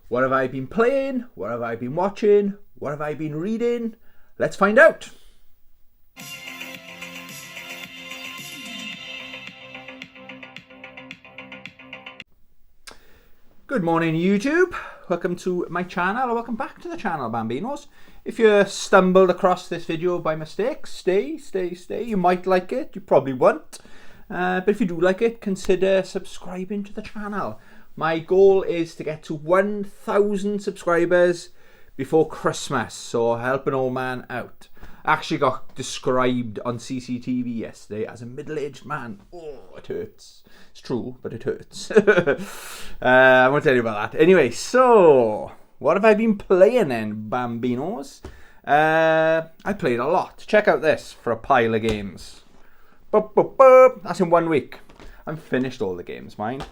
What have I been playing? What have I been watching? What have I been reading? Let's find out. Good morning, YouTube. Welcome to my channel, or welcome back to the channel, Bambinos. If you stumbled across this video by mistake, stay. You might like it, you probably won't. But if you do like it, consider subscribing to the channel. My goal is to get to 1,000 subscribers before Christmas, so help an old man out. I actually got described on CCTV yesterday as a middle-aged man. Oh, it hurts. It's true, but it hurts. I won't tell you about that. Anyway, so what have I been playing then, Bambinos? I played a lot. Check out this for a pile of games. That's in 1 week. I'm finished all the games, mind.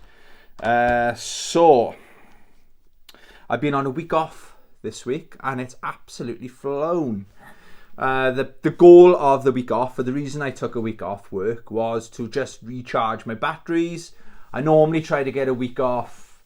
So I've been on a week off this week and it's absolutely flown. The goal of the week off, or the reason I took a week off work, was to just recharge my batteries. I normally try to get a week off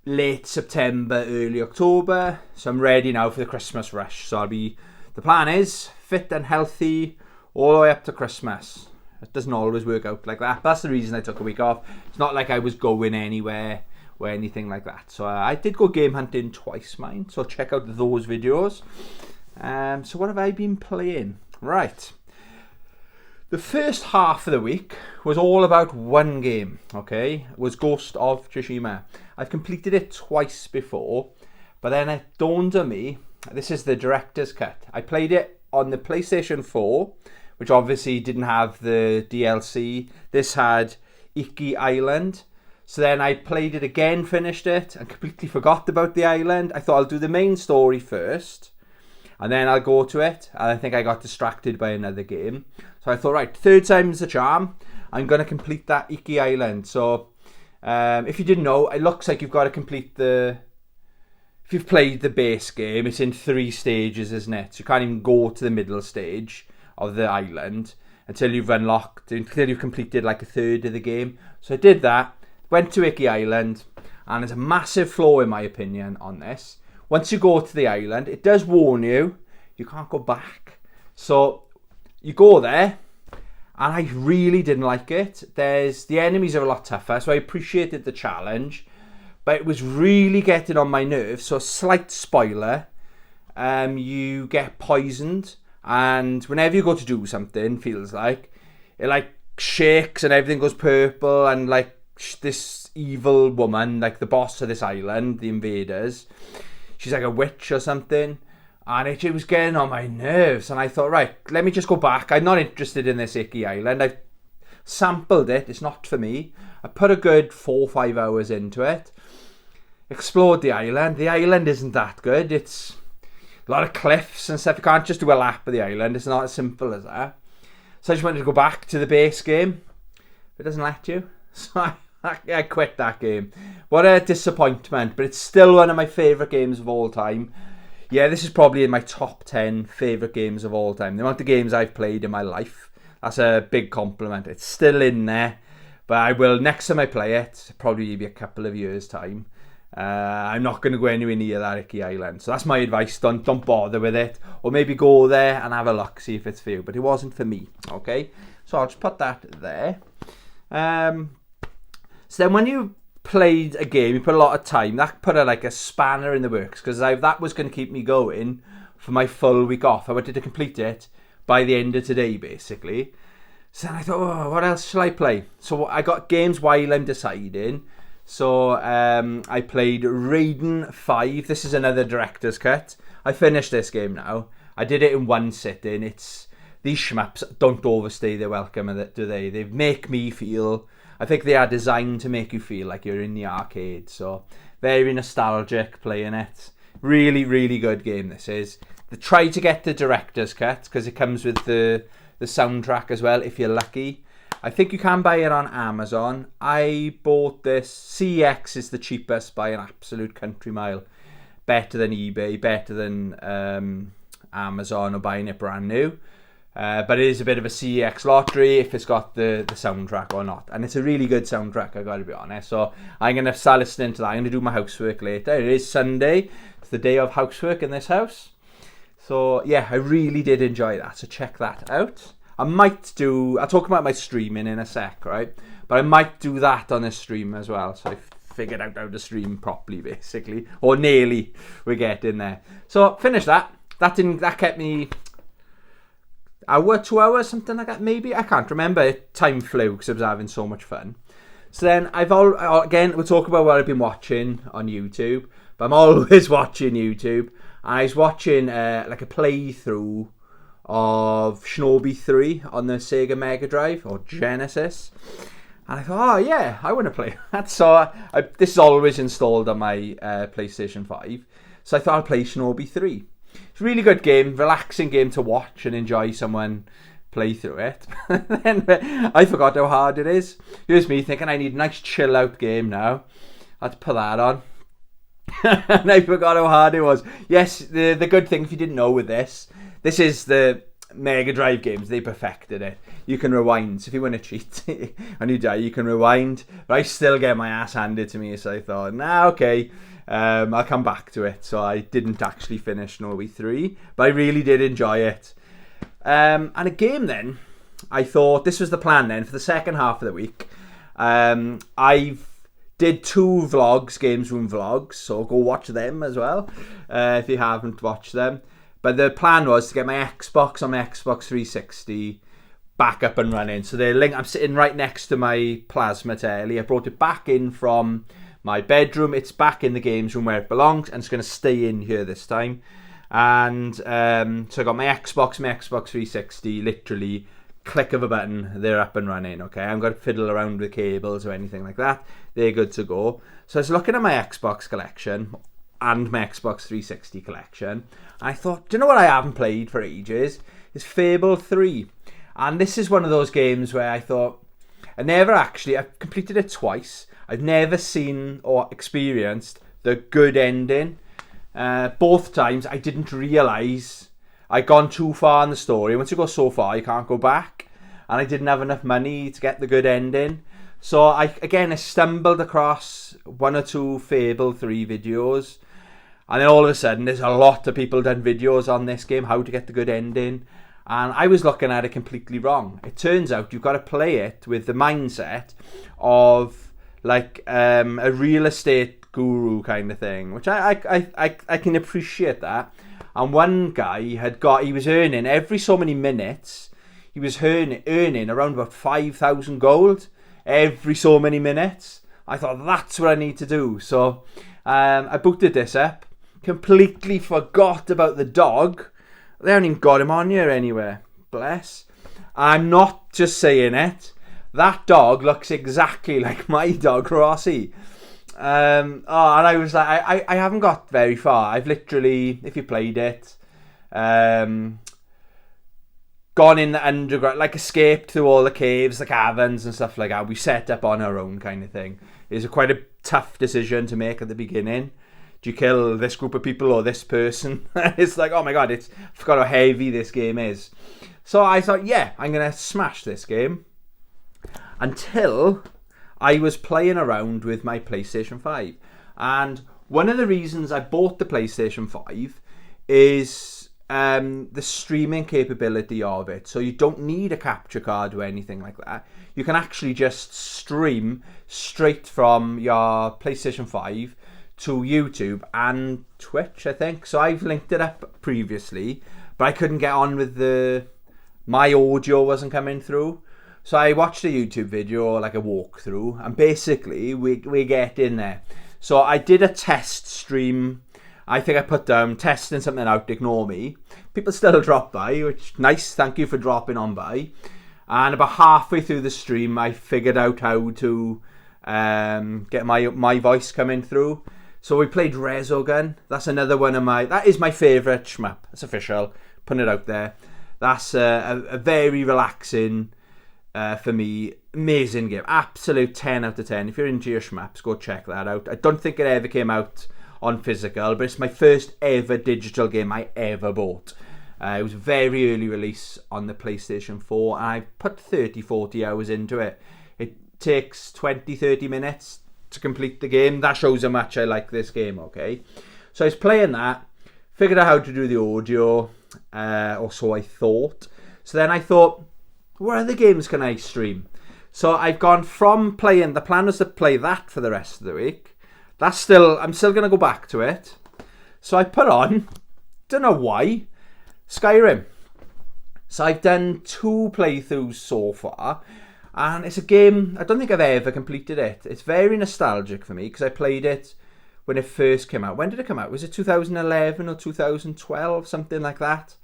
late September, early October, so I'm ready now for the Christmas rush. So the plan is fit and healthy all the way up to Christmas. It doesn't always work out like that. That's the reason I took a week off. It's not like I was going anywhere or anything like that. So I did go game hunting twice, mind. So check out those videos. So what have I been playing? Right. The first half of the week was all about one game, okay? It was Ghost of Tsushima. I've completed it twice before, but then it dawned on me, this is the director's cut. I played it on the PlayStation 4, which obviously didn't have the DLC. This had Iki Island. So then I played it again, finished it, and completely forgot about the island. I thought I'll do the main story first, and then I'll go to it. And I think I got distracted by another game. So I thought, right, third time's the charm. I'm going to complete that Iki Island. So if you didn't know, it looks like you've got to complete the... If you've played the base game, it's in 3 stages, isn't it? So you can't even go to the middle stage of the island until you've completed like a third of the game. So I did that, went to Iki Island, and there's a massive flaw in my opinion on this. Once you go to the island, it does warn you, you can't go back. So you go there, and I really didn't like it. The enemies are a lot tougher, so I appreciated the challenge, but it was really getting on my nerves. So a slight spoiler, you get poisoned, and whenever you go to do something, feels like it like shakes and everything goes purple, and like this evil woman, like the boss of this island, the invaders, she's like a witch or something, and it was getting on my nerves. And I thought, right, let me just go back. I'm not interested in this Iki Island. I've sampled it, it's not for me. I put a good 4 or 5 hours into it, explored the island. The island isn't that good. It's a lot of cliffs and stuff. You can't just do a lap of the island. It's not as simple as that. So I just wanted to go back to the base game. It doesn't let you. So I quit that game. What a disappointment. But it's still one of my favourite games of all time. Yeah, this is probably in my top 10 favourite games of all time. The amount of games I've played in my life, that's a big compliment. It's still in there. But I will, next time I play it, probably be a couple of years' time, I'm not going to go anywhere near that Iki Island. So that's my advice. Don't bother with it. Or maybe go there and have a look, see if it's for you. But it wasn't for me. Okay? So I'll just put that there. So then when you played a game, you put a lot of time. That put like a spanner in the works, because that was going to keep me going for my full week off. I wanted to complete it by the end of today, basically. So then I thought, oh, what else shall I play? So I got games while I'm deciding. So I played Raiden 5. This is another director's cut. I finished this game now. I did it in one sitting. These shmups don't overstay their welcome, do they? They make me feel... I think they are designed to make you feel like you're in the arcade. So very nostalgic playing it. Really, really good game this is. Try to get the director's cut, because it comes with the soundtrack as well, if you're lucky. I think you can buy it on Amazon. I bought this. CX is the cheapest by an absolute country mile. Better than eBay, better than Amazon or buying it brand new. But it is a bit of a CEX lottery if it's got the soundtrack or not. And it's a really good soundtrack, I gotta be honest. So I'm going to start listening to that. I'm going to do my housework later. It is Sunday. It's the day of housework in this house. So yeah, I really did enjoy that. So check that out. I'll talk about my streaming in a sec, right? But I might do that on a stream as well. So I figured out how to stream properly, basically. Or nearly, we're getting there. So finish that. That kept me... hour, 2 hours, something like that, maybe. I can't remember. Time flew because I was having so much fun. So then again, we'll talk about what I've been watching on YouTube. But I'm always watching YouTube. I was watching like a playthrough of Shinobi 3 on the Sega Mega Drive or Genesis. And I thought, oh yeah, I want to play that. So this is always installed on my PlayStation 5. So I thought I'd play Shinobi 3. It's a really good game, relaxing game to watch and enjoy someone play through it. Then I forgot how hard it is. Here's me thinking I need a nice chill out game now. I had to put that on. And I forgot how hard it was. Yes, the good thing, if you didn't know with this is the Mega Drive games. They perfected it. You can rewind. So if you want to cheat and you die, you can rewind. But I still get my ass handed to me. So I thought, okay. I'll come back to it. So I didn't actually finish Shinobi 3. But I really did enjoy it. And a game then, I thought this was the plan then for the second half of the week. I've did 2 vlogs, Games Room vlogs, so go watch them as well if you haven't watched them. But the plan was to get my Xbox on my Xbox 360 back up and running. So the link, I'm sitting right next to my plasma telly. I brought it back in from my bedroom. It's back in the games room where it belongs, and it's going to stay in here this time. And so I got my Xbox 360, literally click of a button, they're up and running. Okay, I haven't got to fiddle around with cables or anything like that. They're good to go. So I was looking at my Xbox collection and my Xbox 360 collection, and I thought, do you know what I haven't played for ages? It's Fable 3. And this is one of those games where I thought, I've completed it twice. I've never seen or experienced the good ending. Both times I didn't realise I'd gone too far in the story. Once you go so far, you can't go back. And I didn't have enough money to get the good ending. So I stumbled across 1 or 2 Fable 3 videos. And then all of a sudden, there's a lot of people done videos on this game, how to get the good ending. And I was looking at it completely wrong. It turns out you've got to play it with the mindset of like a real estate guru kind of thing, which I can appreciate that. And one guy he was earning every so many minutes, he was earning around about 5,000 gold every so many minutes. I thought, that's what I need to do. So I booted this up, completely forgot about the dog. They haven't even got him on here anywhere. Bless. I'm not just saying it. That dog looks exactly like my dog, Rossi. And I was like, I haven't got very far. I've literally, if you played it, gone in the underground, like escaped through all the caves, the caverns and stuff like that. We set up on our own kind of thing. It's quite a tough decision to make at the beginning. Do you kill this group of people or this person? It's like, oh my god, I forgot how heavy this game is. So I thought, yeah, I'm going to smash this game. Until I was playing around with my PlayStation 5. And one of the reasons I bought the PlayStation 5 is the streaming capability of it. So you don't need a capture card or anything like that. You can actually just stream straight from your PlayStation 5 to YouTube and Twitch, I think. So I've linked it up previously, but I couldn't get on with my audio wasn't coming through. So I watched a YouTube video, like a walkthrough, and basically we get in there. So I did a test stream. I think I put down testing something out, ignore me. People still drop by, which nice, thank you for dropping on by. And about halfway through the stream, I figured out how to get my voice coming through. So we played Resogun. That's another one of that is my favourite shmup. It's official, putting it out there. That's a very relaxing, for me, amazing game. Absolute 10 out of 10. If you're into your shmups, go check that out. I don't think it ever came out on physical, but it's my first ever digital game I ever bought. It was a very early release on the PlayStation 4, and I put 30-40 hours into it. It takes 20-30 minutes to complete the game. That shows how much I like this game, okay? So I was playing that, figured out how to do the audio, or so I thought. So then I thought, what other games can I stream? So I've gone from playing, the plan was to play that for the rest of the week. I'm still going to go back to it. So I put on, don't know why, Skyrim. So I've done 2 playthroughs so far, and it's a game, I don't think I've ever completed it. It's very nostalgic for me because I played it when it first came out. When did it come out? Was it 2011 or 2012? Something like that.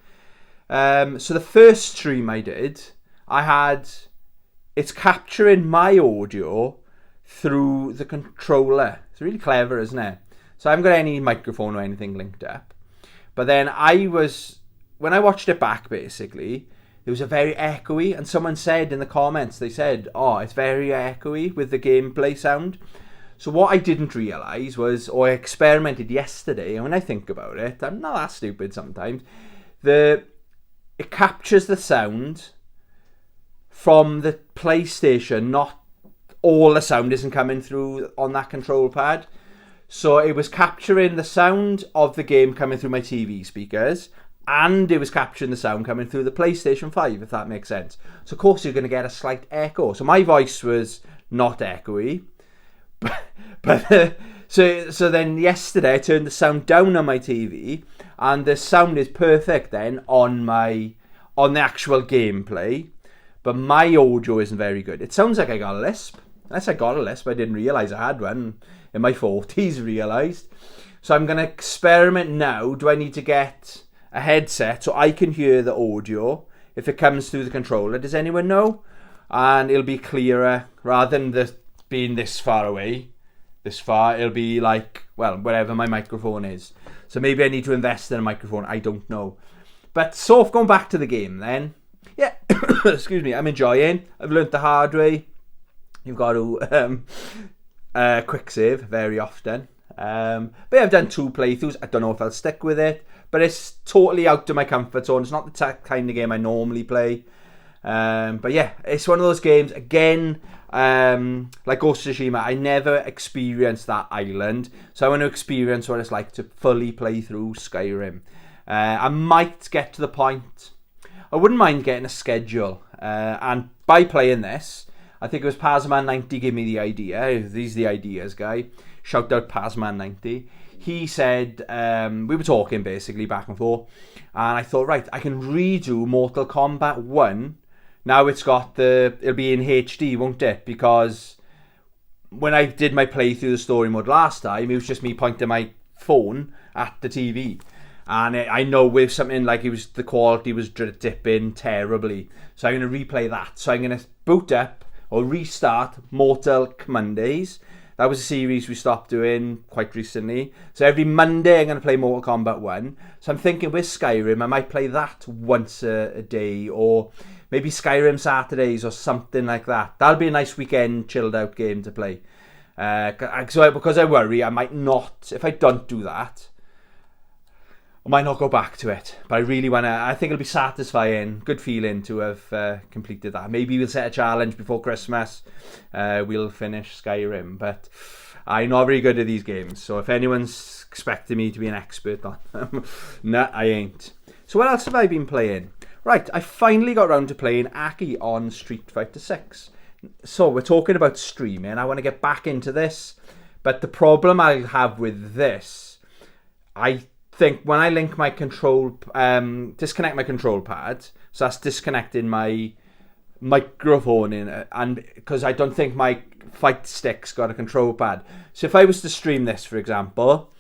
So the first stream I did, it's capturing my audio through the controller. It's really clever, isn't it? So I haven't got any microphone or anything linked up. But then when I watched it back, basically, it was a very echoey, and someone said in the comments, they said, oh, it's very echoey with the gameplay sound. So what I didn't realise was, or I experimented yesterday, and when I think about it, I'm not that stupid sometimes, it captures the sound from the PlayStation, not all the sound isn't coming through on that control pad. So it was capturing the sound of the game coming through my TV speakers, and it was capturing the sound coming through the PlayStation 5, if that makes sense. So of course you're going to get a slight echo. So my voice was not echoey, so then yesterday I turned the sound down on my TV, and the sound is perfect then on the actual gameplay. But my audio isn't very good. It sounds like I got a lisp. Unless I got a lisp, I didn't realise I had one. In my 40s, realised. So I'm going to experiment now. Do I need to get a headset so I can hear the audio if it comes through the controller? Does anyone know? And it'll be clearer. Rather than being this far away, it'll be like, well, wherever my microphone is. So maybe I need to invest in a microphone. I don't know. But so going back to the game then. Yeah, excuse me, I'm enjoying. I've learnt the hard way. You've got to quick save very often. But yeah, I've done 2 playthroughs. I don't know if I'll stick with it, but it's totally out of my comfort zone. It's not the kind of game I normally play. But yeah, it's one of those games, again, like Ghost of Tsushima, I never experienced that island. So I want to experience what it's like to fully play through Skyrim. I might get to the point, I wouldn't mind getting a schedule. And by playing this, I think it was Pazman90 gave me the idea. These are the ideas, guy. Shout out Pazman90. He said, we were talking basically back and forth, and I thought, right, I can redo Mortal Kombat 1. Now it'll be in HD, won't it? Because when I did my playthrough the story mode last time, it was just me pointing my phone at the TV. And I know with something like the quality was dipping terribly. So I'm going to replay that. So I'm going to boot up or restart Mortal Mondays. That was a series we stopped doing quite recently. So every Monday I'm going to play Mortal Kombat 1. So I'm thinking with Skyrim, I might play that once a day, or maybe Skyrim Saturdays or something like that. That'll be a nice weekend chilled out game to play. Because I worry I might not, if I don't do that, I might not go back to it. But I really want to, I think it'll be satisfying, good feeling to have completed that. Maybe we'll set a challenge before Christmas. We'll finish Skyrim. But I'm not very good at these games. So if anyone's expecting me to be an expert on them, nah, I ain't. So what else have I been playing? Right, I finally got around to playing Aki on Street Fighter 6. So we're talking about streaming. I want to get back into this. But the problem I'll have with this, I think when I link my disconnect my control pad, so that's disconnecting my microphone and because I don't think my fight stick's got a control pad. So if I was to stream this, for example,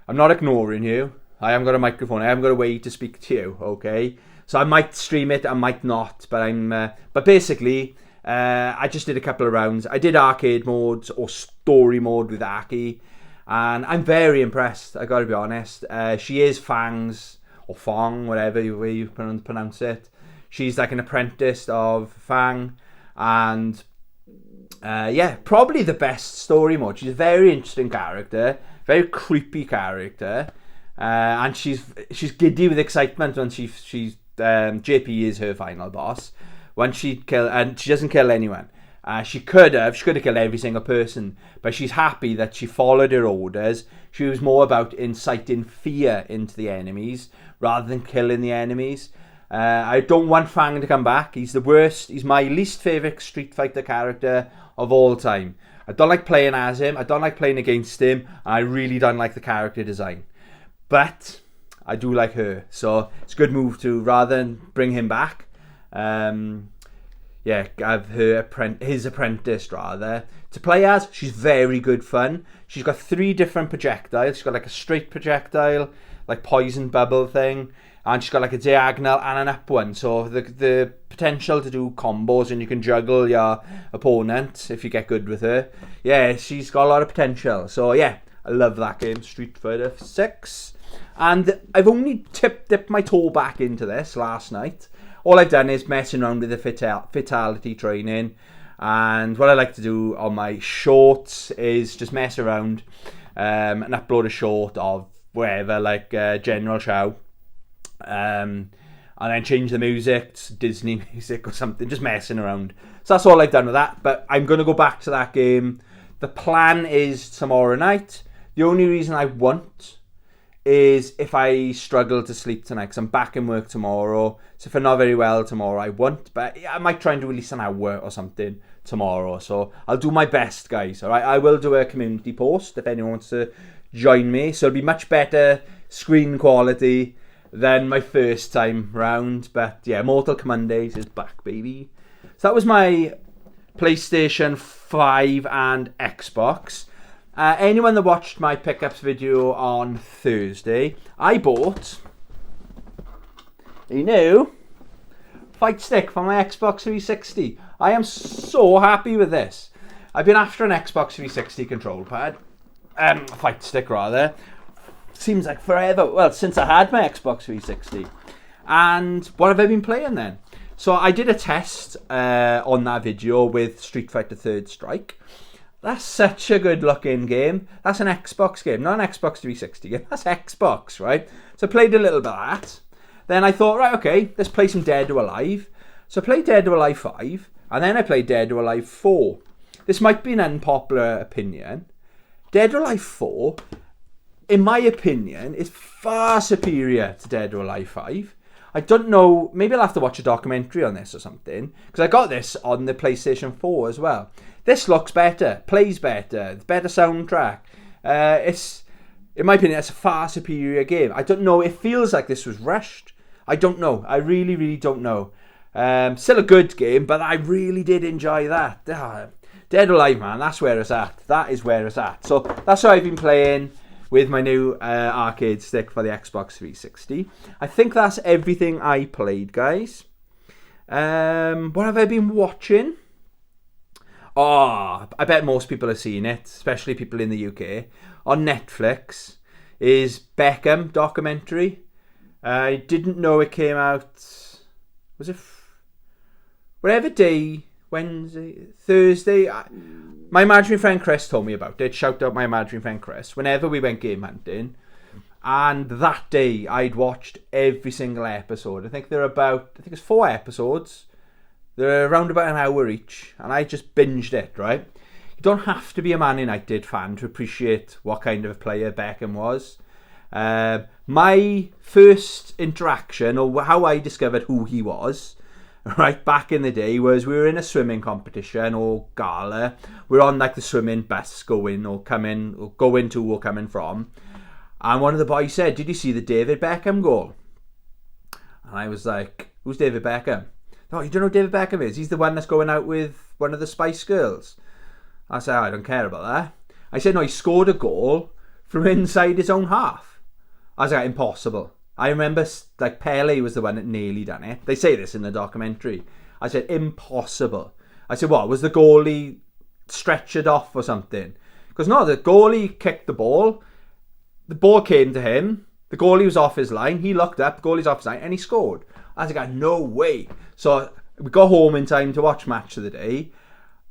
I'm not ignoring you. I haven't got a microphone. I haven't got a way to speak to you. Okay, so I might stream it, I might not, but but basically, I just did a couple of rounds. I did arcade modes or story mode with Aki. And I'm very impressed, I gotta be honest. She is Fang's, or Fong, whatever way you pronounce it. She's like an apprentice of Fang. And yeah, probably the best story mode. She's a very interesting character, very creepy character. and she's giddy with excitement when she's JP is her final boss. When she doesn't kill anyone. She could have killed every single person, but she's happy that she followed her orders. She was more about inciting fear into the enemies rather than killing the enemies. I don't want Fang to come back. He's the worst. He's my least favourite Street Fighter character of all time. I don't like playing as him. I don't like playing against him. And I really don't like the character design. But I do like her. So it's a good move to, rather than bring him back, have his apprentice rather to play as. She's very good fun. She's got 3 different projectiles. She's got like a straight projectile, like poison bubble thing, and she's got like a diagonal and an up one. So the potential to do combos, and you can juggle your opponent if you get good with her. Yeah, she's got a lot of potential. So yeah, I love that game, Street Fighter 6. And I've only dipped my toe back into this last night. All I've done is messing around with the fatality training, and what I like to do on my shorts is just mess around and upload a short of wherever, like General Shao, and then change the music to Disney music or something, just messing around. So that's all I've done with that, but I'm going to go back to that game. The plan is tomorrow night. The only reason I won't is if I struggle to sleep tonight, because I'm back in work tomorrow. So if I'm not very well tomorrow, I won't. But I might try and do at least an hour or something tomorrow. So I'll do my best, guys. All right, I will do a community post if anyone wants to join me. So it'll be much better screen quality than my first time round. But yeah, Mortal Mondays is back, baby. So that was my PlayStation 5 and Xbox. Anyone that watched my pickups video on Thursday, I bought a new fight stick for my Xbox 360. I am so happy with this. I've been after an Xbox 360 control pad, fight stick rather. Seems like forever. Well, since I had my Xbox 360. And what have I been playing then? So I did a test on that video with Street Fighter Third Strike. That's such a good looking game. That's an Xbox game, not an Xbox 360 game. That's Xbox, right? So I played a little bit of that. Then I thought, right, okay, let's play some Dead or Alive. So I played Dead or Alive 5, and then I played Dead or Alive 4. This might be an unpopular opinion. Dead or Alive 4, in my opinion, is far superior to Dead or Alive 5. I don't know, maybe I'll have to watch a documentary on this or something, because I got this on the PlayStation 4 as well. This looks better, plays better, better soundtrack. It's, in my opinion, it's a far superior game. I don't know, it feels like this was rushed. I don't know, I really, really don't know. Still a good game, but I really did enjoy that. Dead or Alive, man, that's where it's at. That is where it's at. So that's what I've been playing with my new arcade stick for the Xbox 360. I think that's everything I played, guys. What have I been watching? Oh, I bet most people have seen it, especially people in the UK. On Netflix is Beckham documentary. I didn't know it came out, was it whatever day, Wednesday, Thursday? My imaginary friend Chris told me about it. Shout out my imaginary friend Chris. Whenever we went game hunting, and that day I'd watched every single episode. I think it's 4 episodes. They're around about an hour each, and I just binged it, right? You don't have to be a Man United fan to appreciate what kind of a player Beckham was. My first interaction, or how I discovered who he was, right, back in the day, was we were in a swimming competition or gala. We're on like the swimming bus going to or coming from. And one of the boys said, "Did you see the David Beckham goal?" And I was like, "Who's David Beckham?" "Oh, you don't know who David Beckham is? He's the one that's going out with one of the Spice Girls." I said, "I don't care about that." I said, "No, he scored a goal from inside his own half." I was like, "Impossible." I remember like Pele was the one that nearly done it. They say this in the documentary. I said, "Impossible." I said, "What, was the goalie stretchered off or something?" Because no, the goalie kicked the ball. The ball came to him. The goalie was off his line. He looked up, the goalie's off his line, and he scored. I was like, "No way." So we got home in time to watch Match of the Day.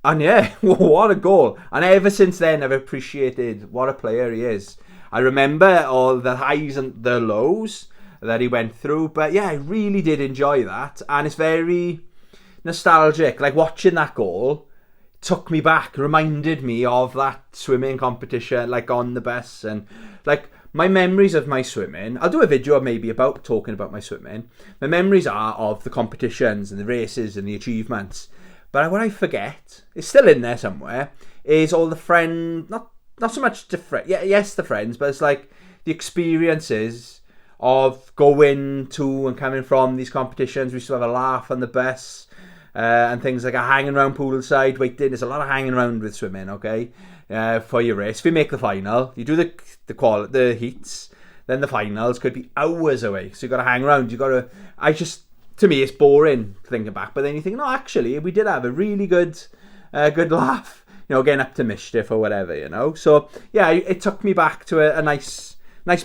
And yeah, what a goal. And ever since then, I've appreciated what a player he is. I remember all the highs and the lows that he went through. But yeah, I really did enjoy that. And it's very nostalgic. Like watching that goal took me back, reminded me of that swimming competition, like on the bus. And like my memories of my swimming, I'll do a video maybe about talking about my swimming. My memories are of the competitions and the races and the achievements. But what I forget, it's still in there somewhere, is all the not so much different. Yeah, yes, the friends, but it's like the experiences of going to and coming from these competitions. We used to have a laugh on the bus and things like hanging around poolside, waiting. There's a lot of hanging around with swimming, okay, for your race. If you make the final, you do the heats, then the finals could be hours away. So you got to hang around. To me, it's boring thinking back. But then you think, no, actually, we did have a really good laugh, getting up to mischief or whatever, So, yeah, it took me back to a nice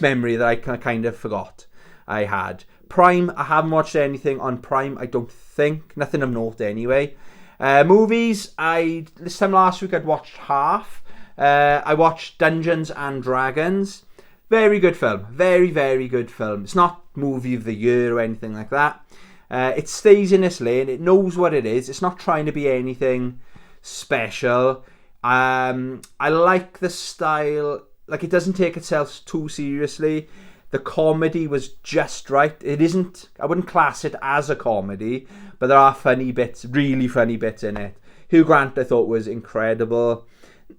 memory that I kind of forgot I had. Prime, I haven't watched anything on Prime, I don't think. Nothing of note anyway. Movies, this time last week I'd watched half. I watched Dungeons and Dragons. Very good film. Very, very good film. It's not movie of the year or anything like that. It stays in its lane. It knows what it is. It's not trying to be anything special. I like the style. Like, it doesn't take itself too seriously. The comedy was just right. It isn't, I wouldn't class it as a comedy, but there are funny bits, really funny bits in it. Hugh Grant, I thought, was incredible.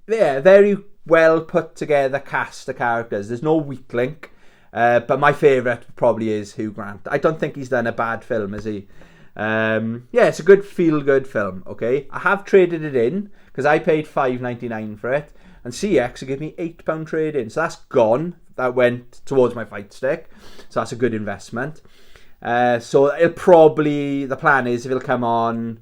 Yeah, very well put together cast of characters. There's no weak link. But my favourite probably is Hugh Grant. I don't think he's done a bad film, has he? It's a good feel-good film, okay? I have traded it in, because I paid $5.99 for it, and CX will give me £8 trade-in. So that's gone. That went towards my fight stick. So that's a good investment. So the plan is if it'll come on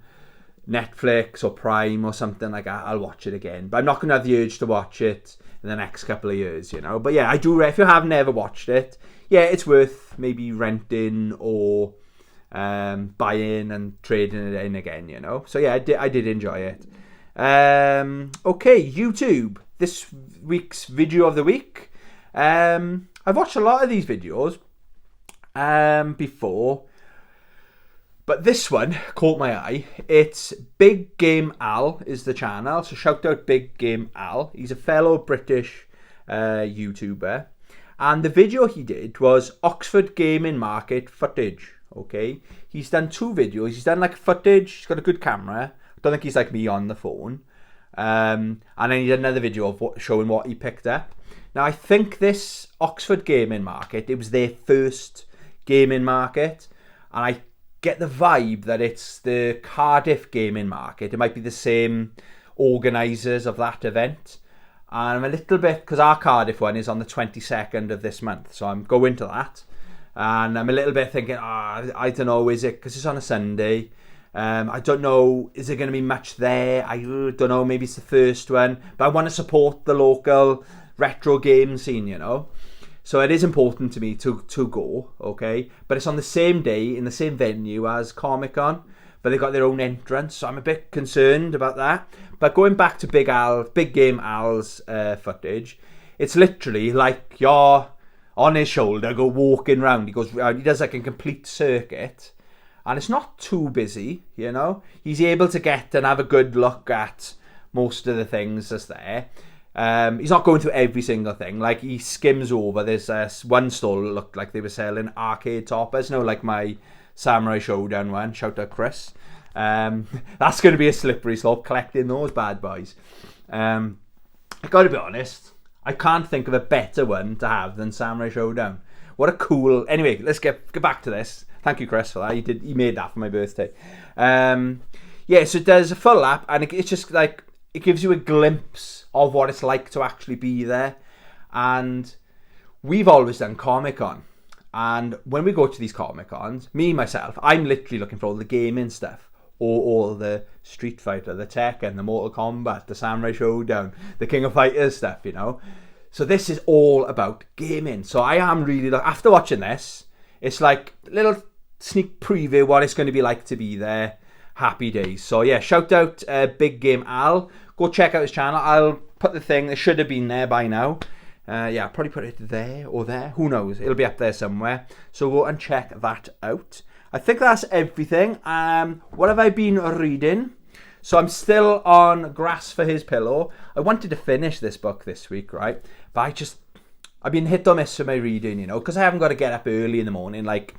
Netflix or Prime or something like that, I'll watch it again. But I'm not going to have the urge to watch it in the next couple of years, But yeah, I do. If you have never watched it, yeah, it's worth maybe renting or buying and trading it in again, So yeah, I did enjoy it. Okay, YouTube. This week's video of the week. I've watched a lot of these videos before, but this one caught my eye. It's Big Game Al is the channel, so shout out Big Game Al. He's a fellow British YouTuber, and the video he did was Oxford Gaming Market footage. Okay, he's done 2 videos. He's done like footage. He's got a good camera. I don't think he's like me on the phone. And then he did another video of showing what he picked up. Now, I think this Oxford Gaming Market, it was their first gaming market, and I get the vibe that it's the Cardiff Gaming Market. It might be the same organisers of that event. And I'm a little bit, because our Cardiff one is on the 22nd of this month, so I'm going to that. And I'm a little bit thinking, I don't know, is it, because it's on a Sunday. I don't know, is there going to be much there? I don't know, maybe it's the first one. But I want to support the local retro game scene, So it is important to me to go, okay? But it's on the same day, in the same venue as Comic-Con, but they've got their own entrance, so I'm a bit concerned about that. But going back to Big Game Al's footage, it's literally like you're on his shoulder, go walking round. He does like a complete circuit, and it's not too busy, He's able to get and have a good look at most of the things that's there. He's not going through every single thing. Like, he skims over. There's one stall that looked like they were selling arcade toppers. Like my Samurai Showdown one. Shout out Chris. That's going to be a slippery slope, collecting those bad boys. I got to be honest, I can't think of a better one to have than Samurai Showdown. What a cool... Anyway, let's get back to this. Thank you, Chris, for that. He made that for my birthday. So it does a full lap, and it's just like... It gives you a glimpse of what it's like to actually be there. And we've always done Comic-Con. And when we go to these Comic-Cons, myself, I'm literally looking for all the gaming stuff. Or all the Street Fighter, the Tekken, the Mortal Kombat, the Samurai Showdown, the King of Fighters stuff, So this is all about gaming. So I am really... After watching this, it's like a little sneak preview what it's going to be like to be there. Happy days. So yeah, shout out Big Game Al. Go check out his channel. I'll put the thing, it should have been there by now. Yeah, I'll probably put it there or there. Who knows? It'll be up there somewhere. So go and check that out. I think that's everything. What have I been reading? So I'm still on Grass for His Pillow. I wanted to finish this book this week, right? But I've been hit or miss with my reading, you know, because I haven't got to get up early in the morning. Like,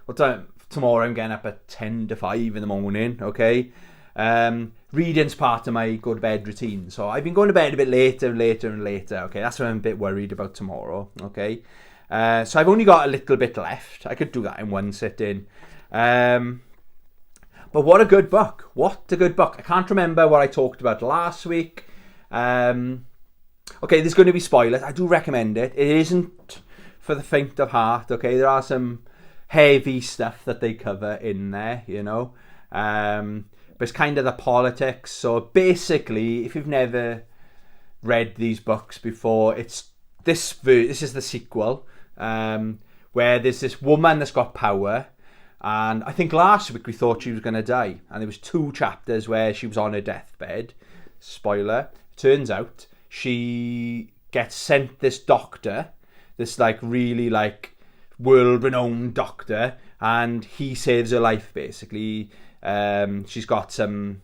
what time? Tomorrow I'm getting up at 10 to 5 in the morning, okay? Reading's part of my go to bed routine. So I've been going to bed a bit later, okay? That's what I'm a bit worried about tomorrow, okay? So I've only got a little bit left. I could do that in one sitting. But what a good book. What a good book. I can't remember what I talked about last week. Okay, there's going to be spoilers. I do recommend it. It isn't for the faint of heart, okay? There are some heavy stuff that they cover in there, you know? But it's kind of the politics. So basically, if you've never read these books before, it's this is the sequel, where there's this woman that's got power. And I think last week we thought she was going to die. And there was 2 chapters where she was on her deathbed. Spoiler. Turns out she gets sent this doctor. This like really like world-renowned doctor. And he saves her life basically. She's got some...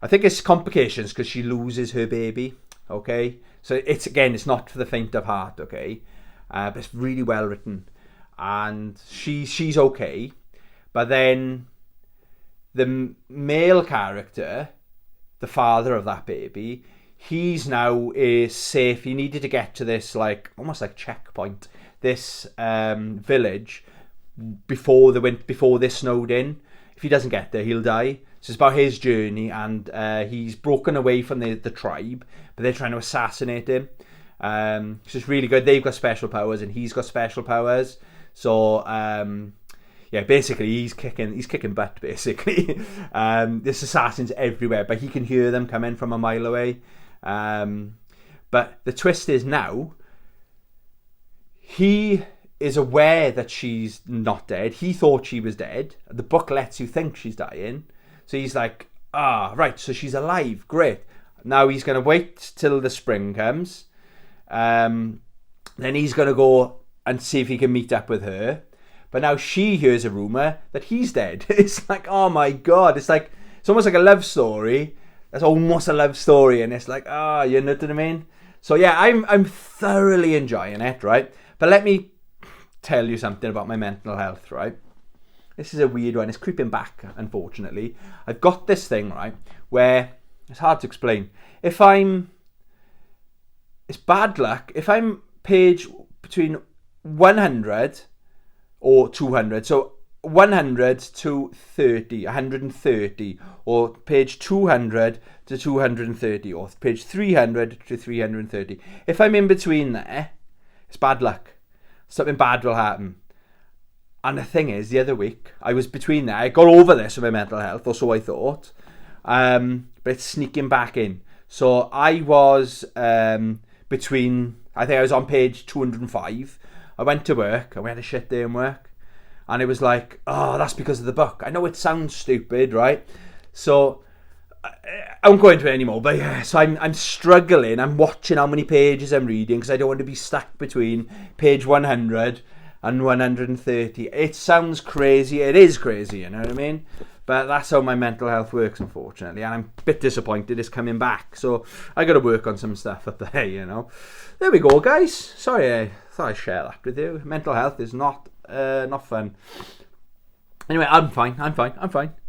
I think it's complications because she loses her baby. Okay. So it's not for the faint of heart. Okay. But it's really well written. And she's okay, but then the male character, the father of that baby, he's now is safe. He needed to get to this like almost like checkpoint, this village before this snowed in. If he doesn't get there, he'll die. So it's about his journey, and he's broken away from the tribe, but they're trying to assassinate him. So it's really good. They've got special powers, and he's got special powers. So, yeah, basically he's kicking butt, basically. There's assassins everywhere, but he can hear them coming from a mile away. But the twist is now, he is aware that she's not dead. He thought she was dead. The book lets you think she's dying. So he's like, right, so she's alive. Great. Now he's going to wait till the spring comes. Then he's going to go and see if he can meet up with her. But now she hears a rumour that he's dead. It's like, oh my God. It's almost like a love story. That's almost a love story. And it's like, you know what I mean? So yeah, I'm thoroughly enjoying it, right? But let me tell you something about my mental health, right? This is a weird one. It's creeping back, unfortunately. I've got this thing, right, where it's hard to explain. It's bad luck. If I'm page between 100 or 200, so 100 to 130, or page 200 to 230, or page 300 to 330. If I'm in between there, it's bad luck. Something bad will happen. And the thing is, the other week, I was between there. I got over this with my mental health, or so I thought. But it's sneaking back in. So I was between, I think I was on page 205. I went to work, and we had a shit day in work. And it was like, that's because of the book. I know it sounds stupid, right? So I won't go into it anymore. But yeah, so I'm struggling. I'm watching how many pages I'm reading because I don't want to be stuck between page 100 and 130. It sounds crazy. It is crazy, you know what I mean? But that's how my mental health works, unfortunately. And I'm a bit disappointed it's coming back. So I got to work on some stuff up there, you know. There we go, guys. Sorry, I thought I'd share that with you. Mental health is not fun. Anyway, I'm fine.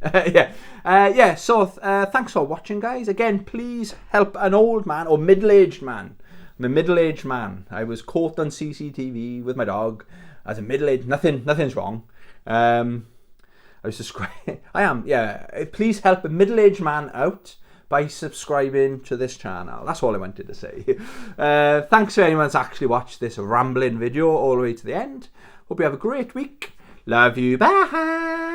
Yeah. So thanks for watching, guys. Again, please help an old man or middle-aged man. I'm a middle-aged man. I was caught on CCTV with my dog as a middle-aged. Nothing's wrong. I was describing. I am. Yeah. Please help a middle-aged man out by subscribing to this channel. That's all I wanted to say. Thanks to anyone that's actually watched this rambling video all the way to the end. Hope you have a great week. Love you. Bye.